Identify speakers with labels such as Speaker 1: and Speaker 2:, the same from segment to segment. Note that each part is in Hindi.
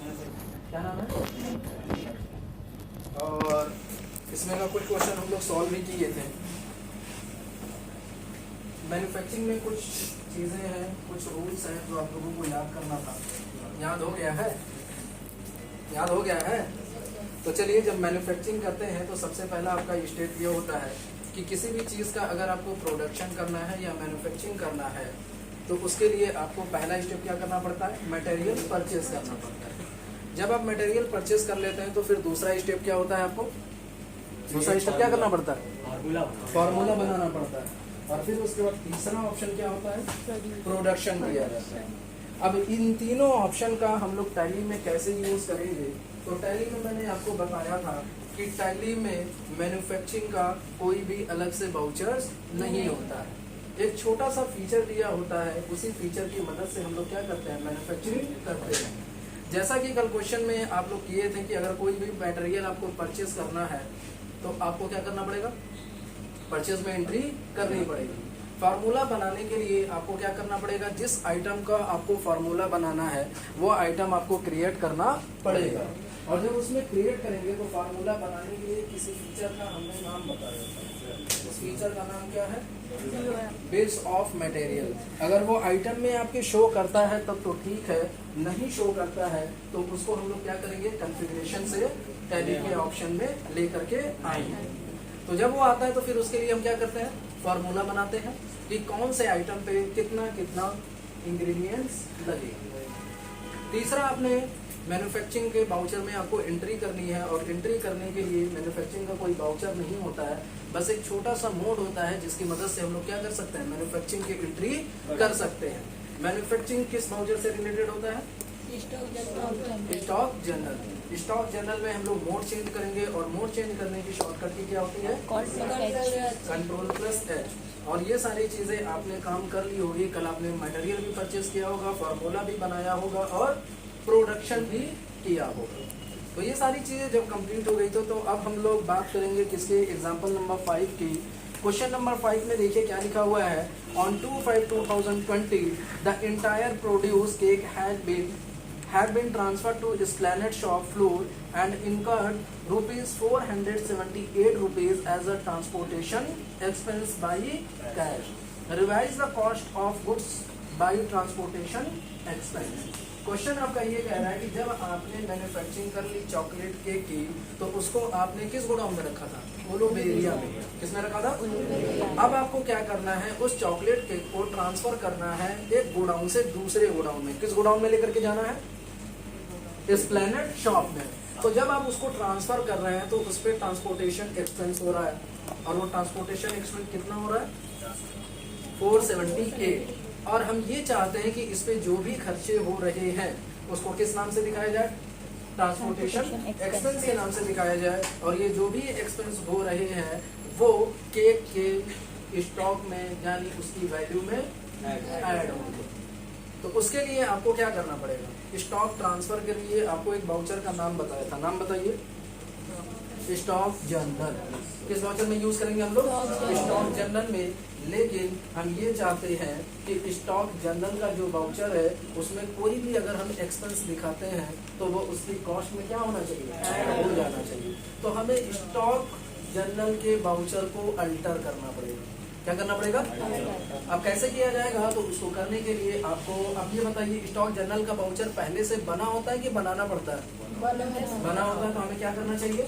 Speaker 1: क्या नाम है, और इसमें का कुछ क्वेश्चन हम लोग सॉल्व भी किए थे। मैन्युफैक्चरिंग में कुछ चीज़ें हैं, कुछ रूल्स हैं जो आप लोगों को याद करना था। याद हो गया है? याद हो गया है? तो चलिए, जब मैन्युफैक्चरिंग करते हैं तो सबसे पहला आपका स्टेप ये होता है कि किसी भी चीज़ का अगर आपको प्रोडक्शन करना है या मैन्युफैक्चरिंग करना है तो उसके लिए आपको पहला स्टेप क्या करना पड़ता है, मटेरियल परचेज करना पड़ता है। जब आप मटेरियल परचेज कर लेते हैं तो फिर दूसरा स्टेप क्या होता है, आपको दूसरा स्टेप क्या करना पड़ता है, फार्मूला बनाना पड़ता है। और फिर उसके बाद तीसरा ऑप्शन क्या होता है, प्रोडक्शन किया जाता है। अब इन तीनों ऑप्शन का हम लोग टैली में कैसे यूज करेंगे, तो टैली में मैंने आपको बताया था कि टैली में मैन्युफैक्चरिंग का कोई भी अलग से वाउचर्स नहीं होता है। एक छोटा सा फीचर दिया होता है, उसी फीचर की मदद से हम लोग क्या करते हैं, मैन्युफैक्चरिंग करते हैं। जैसा कि कल क्वेश्चन में आप लोग किए थे कि अगर कोई भी मटेरियल आपको परचेज करना है तो आपको क्या करना पड़ेगा, परचेज में एंट्री करनी पड़ेगी। फार्मूला बनाने के लिए आपको क्या करना पड़ेगा, जिस आइटम का आपको फार्मूला बनाना है वो आइटम आपको क्रिएट करना पड़ेगा। और जब उसमें क्रिएट करेंगे तो फार्मूला बनाने के लिए किसी फीचर का हमने नाम बताया था। उस फीचर का नाम क्या है, बेस ऑफ मटेरियल। अगर वो आइटम में आपके शो करता है तब तो ठीक है, नहीं शो करता है तो उसको हम लोग क्या करेंगे, कॉन्फ़िगरेशन से टैली के ऑप्शन में लेकर के आएंगे। तो जब वो आता है तो फिर उसके लिए हम क्या करते हैं, फार्मूला बनाते हैं कि कौन से आइटम पे कितना कितना इंग्रेडिएंट्स लगेंगे। तीसरा, आपने मैन्युफैक्चरिंग के बाउचर में आपको एंट्री करनी है, और एंट्री करने के लिए मैन्युफैक्चरिंग का कोई बाउचर नहीं होता है, बस एक छोटा सा मोड होता है जिसकी मदद से हम लोग क्या कर सकते हैं, मैन्युफैक्चरिंग की एंट्री कर सकते हैं। मैन्युफैक्चरिंग किस बाउचर से रिलेटेड होता है, स्टॉक जनरल। स्टॉक जनरल में हम लोग मोड चेंज करेंगे, और मोड चेंज करने की शॉर्टकट की क्या होती है, Ctrl+H। और ये सारी चीजें आपने काम कर ली होगी, कल आपने मटेरियल भी परचेज किया होगा, फार्मूला भी बनाया होगा और प्रोडक्शन भी किया होगा। तो ये सारी चीजें जब कंप्लीट हो गई तो अब हम लोग बात करेंगे किसके, एग्जाम्पल नंबर 5 की। क्वेश्चन नंबर 5 में देखिए क्या लिखा हुआ है, on 2/5/2020 the entire produce cake had been transferred to Esplanade shop floor and incurred ₹478 as a transportation expense by cash. Revise the cost of goods by transportation expense. Question आपका ये कह रहा है कि जब आपने मैन्युफैक्चरिंग कर ली चॉकलेट केक की तो उसको आपने किस गोडाउन में रखा था, उलुबेरिया में। किसमें रखा था, अब आपको क्या करना है, उस चॉकलेट केक को ट्रांसफर करना है एक गोडाउन से दूसरे गोडाउन में। किस गोडाउन में लेकर के जाना है, एस्प्लैनेड शॉप में। तो जब आप उसको ट्रांसफर कर रहे हैं तो उस पर ट्रांसपोर्टेशन एक्सपेंस हो रहा है, और वो ट्रांसपोर्टेशन एक्सपेंस कितना हो रहा है, 478। और हम ये चाहते हैं कि इस पे जो भी खर्चे हो रहे हैं उसको किस नाम से दिखाया जाए, ट्रांसपोर्टेशन एक्सपेंस के नाम से दिखाया जाए। और ये जो भी एक्सपेंस हो रहे हैं वो केक के स्टॉक में यानी उसकी वैल्यू में ऐड होंगे। तो उसके लिए आपको क्या करना पड़ेगा, स्टॉक ट्रांसफर के लिए आपको एक बाउचर का नाम बताया था, नाम बताइए, स्टॉक जनरल। किस बाउचर में यूज करेंगे हम लोग, स्टॉक जनरल में। लेकिन हम ये चाहते हैं कि स्टॉक जनरल का जो बाउचर है उसमें कोई भी अगर हम एक्सपेंस दिखाते हैं तो वो उसकी कॉस्ट में क्या होना चाहिए, ऐड हो जाना चाहिए। तो हमें स्टॉक जनरल के बाउचर को अल्टर करना पड़ेगा। क्या करना पड़ेगा, अब कैसे किया जाएगा, तो उसको करने के लिए आपको अब ये बताइए, स्टॉक जनरल का बाउचर पहले से बना होता है कि बनाना पड़ता है, बना होता है। तो हमें क्या करना चाहिए,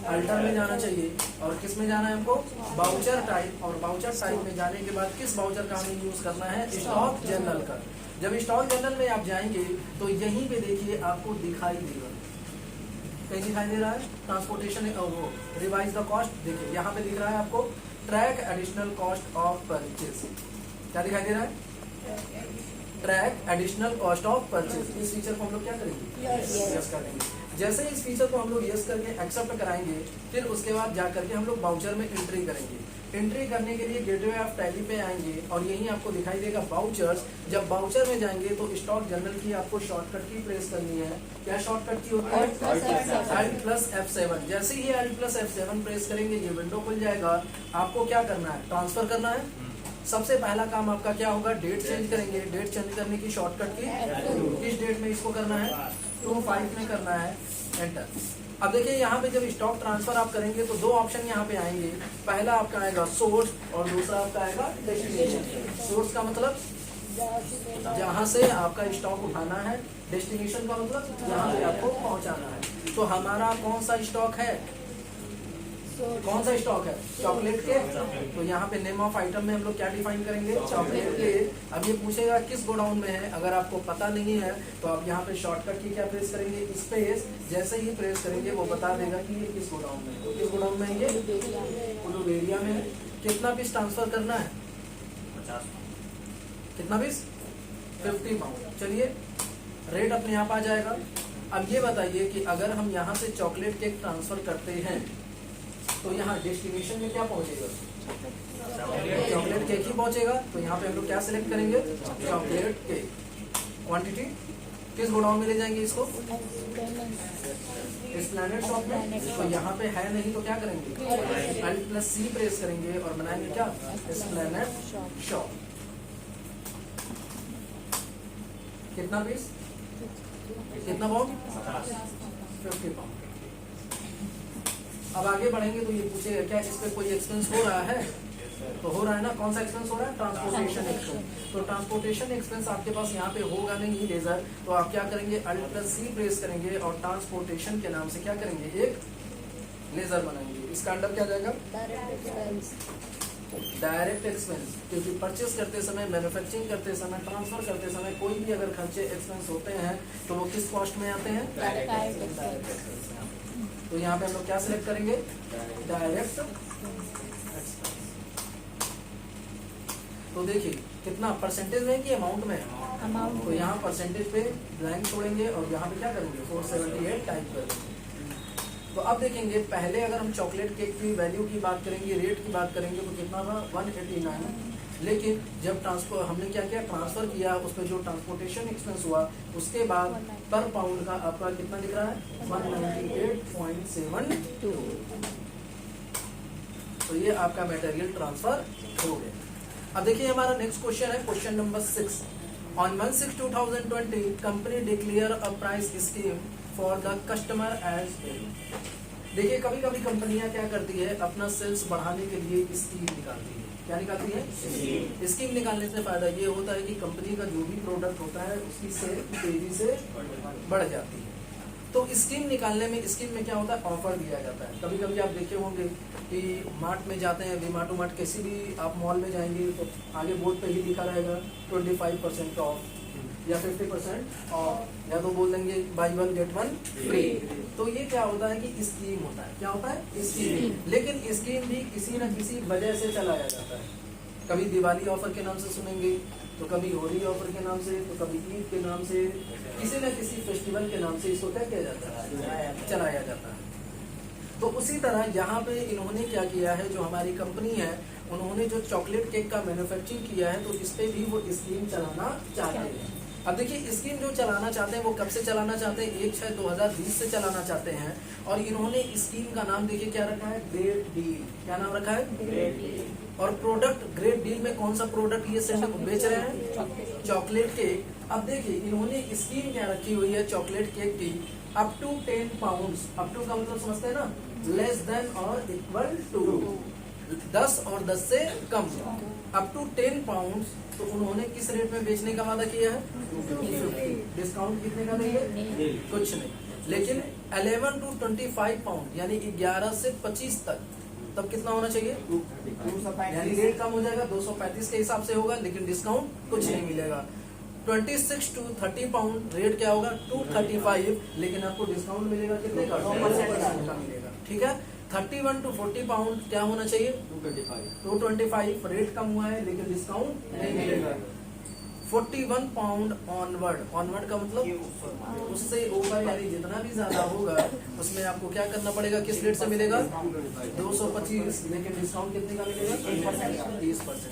Speaker 1: अल्टर में जाना चाहिए। और किस में जाना है हमको, बाउचर टाइप। और बाउचर टाइप में जाने के बाद किस बाउचर का हमें यूज करना है, स्टॉक जनरल का। जब स्टॉक जनरल में आप जाएंगे तो यहीं पे देखिए आपको दिखाई देगा, कहीं दिखाई दे रहा है ट्रांसपोर्टेशन, वो रिवाइज द कॉस्ट। देखिए यहाँ पे दिख रहा है आपको track additional cost of purchase. क्या दिखाई दे रहा है, track additional cost of purchase. इस फीचर को हम लोग क्या करेंगे, यस करेंगे। जैसे इस फीचर को हम लोग यस करके एक्सेप्ट कराएंगे, फिर उसके बाद जा करके हम लोग बाउचर में एंट्री करेंगे। एंट्री करने के लिए गेटवे ऑफ टैली पे आएंगे और यहीं आपको दिखाई देगा बाउचर्स। जब बाउचर में जाएंगे तो स्टॉक जनरल की आपको शॉर्टकट की प्रेस करनी है। क्या शॉर्टकट की होती है, Alt+F7। जैसे ही Alt+F7 प्रेस करेंगे ये विंडो खुल जाएगा। आपको क्या करना है, ट्रांसफर करना है। सबसे पहला काम आपका क्या होगा, डेट चेंज करेंगे। डेट चेंज करने की शॉर्टकट की, किस डेट में इसको करना है, 25 में करना है एंटर। अब देखिए यहाँ पे जब स्टॉक ट्रांसफर आप करेंगे तो दो ऑप्शन यहाँ पे आएंगे। पहला आपका आएगा सोर्स और दूसरा आपका आएगा डेस्टिनेशन। सोर्स का मतलब जहाँ से आपका स्टॉक उठाना है, डेस्टिनेशन का मतलब जहाँ पे आपको पहुँचाना है। तो हमारा कौन सा स्टॉक है, कौन सा स्टॉक है, चॉकलेट केक। तो यहाँ पे नेम ऑफ आइटम में हम लोग क्या डिफाइन करेंगे, चॉकलेट केक। अब ये पूछेगा किस गोडाउन में है, अगर आपको पता नहीं है तो आप यहाँ पे शॉर्टकट की क्या प्रेस करेंगे, स्पेस। जैसे ही प्रेस करेंगे वो बता देगा कि ये किस गोडाउन में है। तो किस गोडाउन में है, ये उलुबेरिया में है। कितना पीस ट्रांसफर करना है,
Speaker 2: 50।
Speaker 1: कितना पीस, 50 पाउंड। चलिए रेट अपने आप आ जाएगा। अब ये बताइए कि अगर हम यहाँ से चॉकलेट केक ट्रांसफर करते हैं तो यहाँ डेस्टिनेशन में क्या पहुंचेगा, चॉकलेट केक ही पहुंचेगा। तो यहाँ पे हम लोग क्या सिलेक्ट करेंगे, चॉकलेट केक। क्वांटिटी किस गोडाउन में ले जाएंगे इसको, एस्प्लैनेड शॉप में। तो यहाँ पे है नहीं तो क्या करेंगे, Alt+C प्रेस करेंगे और बनाएंगे क्या, एस्प्लैनेड शॉप। कितना पीस, कितना पाउंड, 50 पाउंड। अब आगे बढ़ेंगे तो ये पूछेगा क्या इस पे कोई एक्सपेंस हो रहा है, तो हो रहा है ना। कौन सा एक्सपेंस हो रहा है, ट्रांसपोर्टेशन एक्सपेंस। तो ट्रांसपोर्टेशन एक्सपेंस आपके पास यहाँ पे होगा नहीं लेजर, तो आप क्या करेंगे, Alt+C प्रेस करेंगे और ट्रांसपोर्टेशन के नाम से क्या करेंगे, एक लेजर बनाएंगे। इसका अंडर क्या जाएगा, डायरेक्ट एक्सपेंस। क्योंकि परचेस करते समय, मैन्युफैक्चरिंग करते समय, ट्रांसफर करते समय कोई भी अगर खर्चे एक्सपेंस होते हैं तो वो किस कॉस्ट में आते हैं, डायरेक्ट एक्सपेंस। तो यहाँ पे हम लोग क्या सिलेक्ट करेंगे, डायरेक्ट एक्सपेंस। तो देखिए कितना परसेंटेज में कि अमाउंट में, अमाउंट। तो यहाँ परसेंटेज पे ब्लैंक छोड़ेंगे और यहाँ पे क्या करेंगे, 478 टाइप करेंगे। तो अब देखेंगे पहले अगर हम चॉकलेट केक की वैल्यू की बात करेंगे, रेट की बात करेंगे तो कितना था, 189। लेकिन जब ट्रांसफर हमने क्या किया, ट्रांसफर किया, उसमें जो ट्रांसपोर्टेशन एक्सपेंस हुआ उसके बाद पर पाउंड का आपका कितना दिख रहा है, 198.72। तो ये आपका मटेरियल ट्रांसफर हो गया। अब देखिए हमारा नेक्स्ट क्वेश्चन है, question number 6। On 1/6/2020 company declare a price scheme for the customer as paid. देखिए कभी कभी कंपनियां क्या करती है, अपना सेल्स बढ़ाने के लिए स्कीम निकालती है। क्या निकालती है, स्कीम निकालने से फायदा ये होता है कि कंपनी का जो भी प्रोडक्ट होता है उसकी सेल तेजी से बढ़ जाती है। तो स्कीम निकालने में, स्कीम में क्या होता है, ऑफर दिया जाता है। कभी कभी आप देखे होंगे कि मार्ट में जाते हैं, वी मार्ट किसी भी आप मॉल में जाएंगे तो आगे बोर्ड पे ही लिखा रहेगा 25% ऑफ या 50% ऑफ, या तो बोल देंगे बाई 1 गेट 1 फ्री। तो ये क्या होता है कि स्कीम होता है। क्या होता है, स्कीम। लेकिन स्कीम भी किसी न किसी वजह से चलाया जाता है। कभी दिवाली ऑफर के नाम से सुनेंगे, तो कभी होली ऑफर के नाम से, तो कभी ईद के नाम से, किसी न किसी फेस्टिवल के नाम से इसको क्या किया जाता है, चलाया जाता है। तो उसी तरह यहाँ पे इन्होंने क्या किया है, जो हमारी कंपनी है उन्होंने जो चॉकलेट केक का मैन्युफैक्चरिंग किया है तो इस पे भी वो स्कीम चलाना चाहते हैं। अब देखिए स्कीम जो चलाना चाहते हैं वो कब से चलाना चाहते हैं, 1/6/2020 से चलाना चाहते हैं। और इन्होंने स्कीम का नाम देखिए क्या रखा है, ग्रेट डील। क्या नाम रखा है, ग्रेट डील। और प्रोडक्ट ग्रेट डील में कौन सा प्रोडक्ट ये सेल बेच रहे हैं, चॉकलेट केक। अब देखिए इन्होंने स्कीम क्या रखी हुई है चॉकलेट केक की, up to 10 pound. Up to का मतलब समझते हैं ना, लेस देन और इक्वल टू, 10 और 10 से कम, अप टू 10 पाउंड। तो उन्होंने किस रेट में बेचने का वादा किया है, 250। डिस्काउंट कितने का देंगे, कुछ नहीं। लेकिन 11 to 25 पाउंड यानी 11 से 25 तक, तब कितना होना चाहिए, 235। यानी रेट कम हो जाएगा, 235 के हिसाब से होगा, लेकिन डिस्काउंट कुछ नहीं मिलेगा। 26 to 30 पाउंड रेट क्या होगा, 235, लेकिन आपको डिस्काउंट मिलेगा कितने का, 9% का मिलेगा। ठीक है। 31 to 40 पाउंड क्या होना चाहिए, 225। रेट कम हुआ है लेकिन डिस्काउंट नहीं मिलेगा। 41 पाउंड ऑनवर्ड का मतलब उससे ऊपर, यानी जितना भी ज्यादा होगा उसमें आपको क्या करना पड़ेगा, किस रेट से मिलेगा, 225, लेकिन डिस्काउंट कितने का मिलेगा, 30%।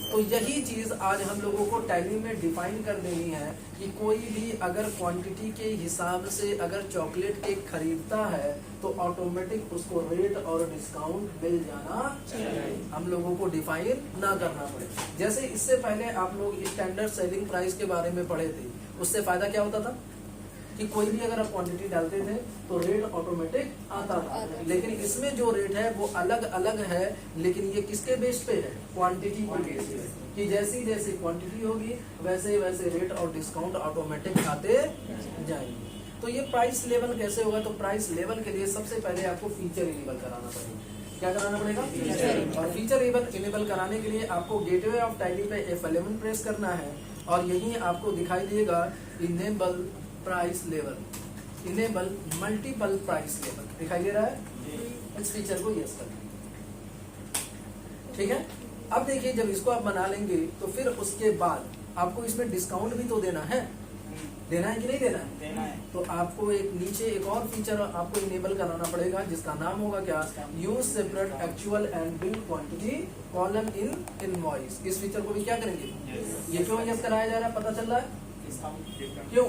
Speaker 1: तो यही चीज आज हम लोगों को टैली में डिफाइन कर देनी है कि कोई भी अगर क्वांटिटी के हिसाब से अगर चॉकलेट केक खरीदता है तो ऑटोमेटिक उसको रेट और डिस्काउंट मिल जाना चाहिए, हम लोगों को डिफाइन ना करना पड़े। जैसे इससे पहले आप लोग स्टैंडर्ड सेलिंग प्राइस के बारे में पढ़े थे, उससे फायदा क्या होता था, कि कोई भी अगर आप क्वांटिटी डालते थे तो रेट ऑटोमेटिक आता था, लेकिन इसमें जो रेट है वो अलग अलग है, लेकिन ये किसके बेस पे है? क्वांटिटी के बेस पे, कि जैसी जैसी क्वांटिटी होगी वैसे वैसे रेट और डिस्काउंट ऑटोमेटिक आते जाएंगे। तो ये प्राइस लेवल कैसे होगा? तो प्राइस लेवल के लिए सबसे पहले आपको फीचर इनेबल कराना पड़ेगा। क्या कराना पड़ेगा? फीचर। और फीचर इनेबल कराने के लिए आपको गेटवे ऑफ टैली पे F11 प्रेस करना है और यही आपको दिखाई देगा enable price level, enable multiple price level दिखाई दे रहा है। इस फीचर को यस कर, ठीक है। अब देखिए जब इसको आप बना लेंगे तो फिर उसके बाद आपको इसमें डिस्काउंट भी तो देना है, देना है कि नहीं देना है?
Speaker 2: देना है।
Speaker 1: तो आपको एक नीचे एक और फीचर आपको इनेबल कराना पड़ेगा जिसका नाम होगा क्या? Use separate actual and bill quantity column in invoice. इस फीचर को भी क्या करेंगे? ये क्यों यस कराया जा रहा है? पता चल रहा है क्यों?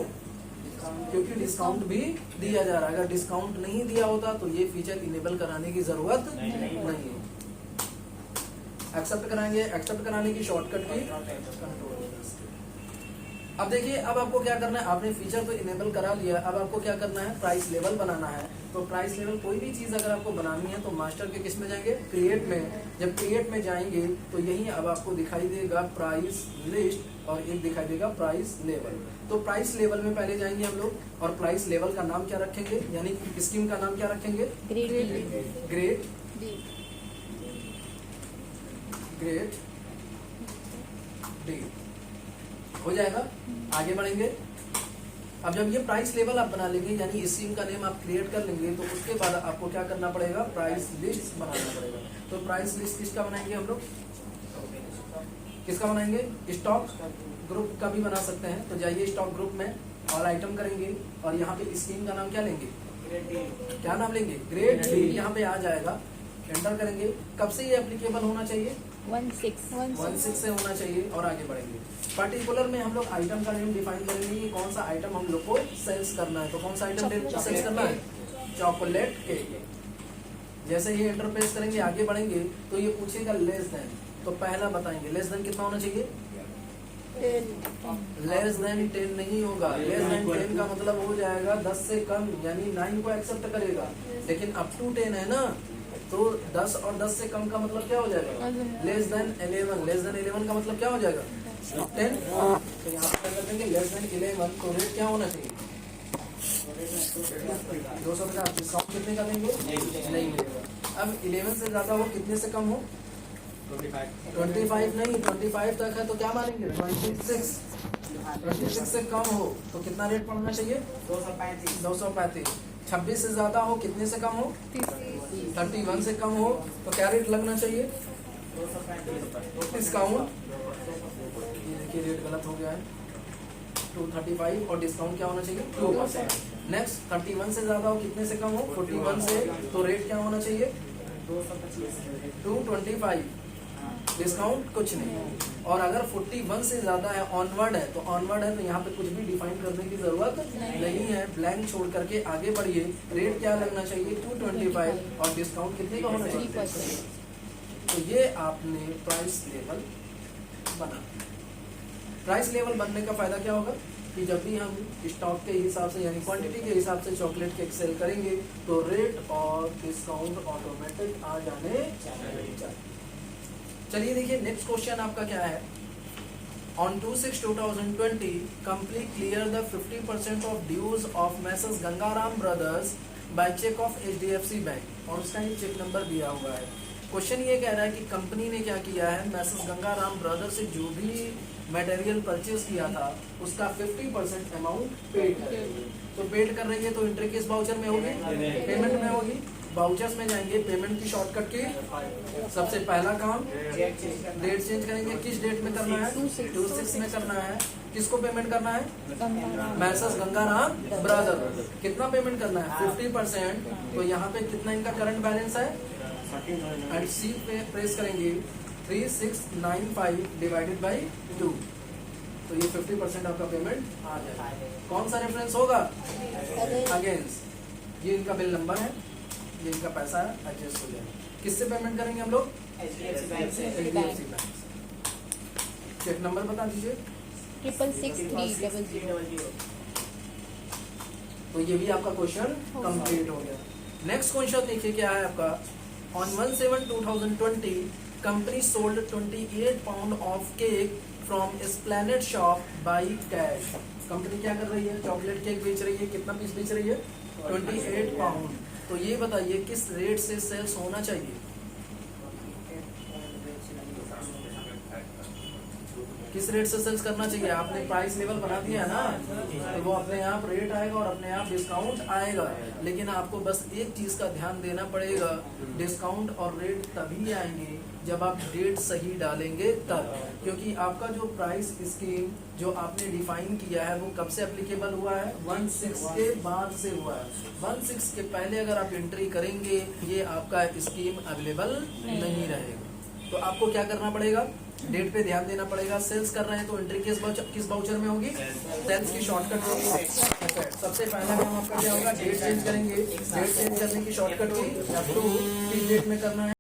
Speaker 1: क्योंकि डिस्काउंट भी दिया जा रहा है। अगर डिस्काउंट नहीं दिया होता तो ये फीचर इनेबल कराने की जरूरत नहीं है। एक्सेप्ट कराएंगे, एक्सेप्ट कराने की शॉर्टकट की कंट्रोल। अब देखिए अब आपको क्या करना है, आपने फीचर तो इनेबल करा लिया, अब आपको क्या करना है? प्राइस लेवल बनाना है। तो प्राइस लेवल कोई भी चीज अगर आपको बनानी है तो मास्टर के किस में जाएंगे? क्रिएट में। जब क्रिएट में जाएंगे तो यही अब आपको दिखाई देगा प्राइस लिस्ट और एक दिखाई देगा प्राइस लेवल। तो प्राइस लेवल में पहले जाएंगे हम लोग और प्राइस लेवल का नाम क्या रखेंगे, यानी स्कीम का नाम क्या रखेंगे? ग्रेट डी हो जाएगा। आगे बढ़ेंगे। अब जब ये प्राइस लेवल आप बना लेंगे यानी इस स्कीम का नेम आप क्रिएट कर लेंगे तो उसके बाद आपको क्या करना पड़ेगा? प्राइस लिस्ट बनाना पड़ेगा। तो प्राइस लिस्ट किसका बनाएंगे हम लोग? किसका बनाएंगे? स्टॉक ग्रुप का भी बना सकते हैं। तो जाइए स्टॉक ग्रुप में और आइटम करेंगे और यहाँ पे स्कीम का नाम क्या लेंगे? क्या नाम लेंगे? Grade D. यहाँ पे आ जाएगा, एंटर करेंगे। कब से ये एप्लीकेबल होना चाहिए? 16 से होना चाहिए। और आगे बढ़ेंगे। पर्टिकुलर में हम लोग आइटम का नेम डिफाइन करेंगे कि कौन सा आइटम हम लोग को सेल्स करना है। तो कौन सा आइटम सेल्स करना है? Chocolate cake. जैसे ही एंटर प्रेस करेंगे आगे बढ़ेंगे तो ये पूछेगा लेस देन। तो पहला बताएंगे लेस देन कितना होना चाहिए? लेस देन 10 नहीं होगा। लेस देन 10 का मतलब हो जाएगा 10 से कम, यानी 9 को एक्सेप्ट करेगा। लेकिन अप टू 10 है ना, तो 10 और 10 से कम का मतलब क्या हो जाएगा? Less than 11। लेस देन 11 का मतलब क्या हो जाएगा? 10। तो यहाँ पर कर देंगे लेस देन 11। तो रेट क्या होना चाहिए? 250। डिस्काउंट कितने का देंगे? नहीं मिलेगा। अब 11 से ज्यादा हो, कितने से कम हो? 25 नहीं, 25 तक है तो क्या मानेंगे? 26। 26 से कम हो तो कितना रेट पड़ना चाहिए? 235। 26 से ज्यादा हो, कितने से कम हो? 31 से कम हो तो क्या रेट लगना चाहिए? डिस्काउंट, ये देखिए रेट गलत हो गया है, 235 और डिस्काउंट क्या होना चाहिए? 2%। नेक्स्ट 31 से ज्यादा हो, कितने से कम हो? 41 से, तो रेट क्या होना चाहिए? 225। डिस्काउंट कुछ नहीं। और अगर 41 से ज्यादा है, ऑनवर्ड है, तो ऑनवर्ड है तो यहाँ पे कुछ भी डिफाइन करने की जरूरत नहीं है। ब्लैंक छोड़ करके आगे बढ़िए। रेट क्या लगना चाहिए? 225 और डिस्काउंट कितने का होना चाहिए? तो ये आपने प्राइस लेवल बना। प्राइस लेवल बनने का फायदा क्या होगा कि जब भी हम स्टॉक के हिसाब से यानी क्वांटिटी के हिसाब से चॉकलेट केक सेल करेंगे तो रेट और डिस्काउंट ऑटोमेटिक आ जाने चाहिए। चलिए देखिए नेक्स्ट क्वेश्चन आपका क्या है। On 2/6/2020, company clear the 50% of dues of Messrs Gangaram Brothers by check of HDFC Bank, और उसका ये चेक नंबर दिया हुआ है। क्वेश्चन ये कह रहा है कि कंपनी ने क्या किया है, मैसेस गंगाराम ब्रदर्स से जो भी मटेरियल परचेज किया था उसका 50% अमाउंट पेड कर रही है। तो पेड कर रही है तो एंट्री किस वाउचर में होगी? पेमेंट में होगी। वाउचर्स में जाएंगे, पेमेंट की शॉर्टकट की सबसे पहला काम डेट चेंज करेंगे। किस डेट में करना है? 26 में करना है। किसको पेमेंट करना है? Messrs Gangaram brother. कितना पेमेंट करना है? 50%। तो यहाँ पे कितना इनका करंट बैलेंस है? एंड सी पे प्रेस करेंगे 3695 डिवाइडेड बाई 2। तो ये 50% आपका पेमेंट आ जाएगा। कौन सा रेफरेंस होगा? अगेंस्ट। ये इनका बिल नंबर है, ये इनका पैसा है, एडजस्ट हो जाएगा। किससे पेमेंट करेंगे हम लोग? HDFC bank. चेक नंबर बता दीजिए।
Speaker 3: 666,300।
Speaker 1: तो ये भी आपका क्वेश्चन कंप्लीट हो गया। नेक्स्ट क्वेश्चन देखिए क्या है आपका, on 1/7/2020 company sold 28 pound of cake from Esplanade shop by cash. Company क्या कर रही है, चॉकलेट केक बेच रही है, कितना पीस बेच रही है, 28 पाउंड। तो ये बताइए किस रेट से सेल्स होना चाहिए, किस रेट से सेल्स करना चाहिए। आपने प्राइस लेवल बना दिया है ना, तो वो अपने आप रेट आएगा और अपने आप डिस्काउंट आएगा। लेकिन आपको बस एक चीज का ध्यान देना पड़ेगा, डिस्काउंट और रेट तभी आएंगे जब आप डेट सही डालेंगे तब, क्योंकि आपका जो प्राइस स्कीम जो आपने डिफाइन किया है वो कब से एप्लीकेबल हुआ है, 1/6 के बाद से हुआ है। 1/6 के पहले अगर आप एंट्री करेंगे ये आपका स्कीम अवेलेबल नहीं रहेगा। तो आपको क्या करना पड़ेगा, डेट पे ध्यान देना पड़ेगा। सेल्स कर रहे हैं तो एंट्री किस बाउचर में होगी, सेल्स की शॉर्टकट होगी। सबसे पहला काम आपका क्या होगा, डेट चेंज करेंगे। डेट चेंज करने की शॉर्टकट होगी, किस डेट में करना है,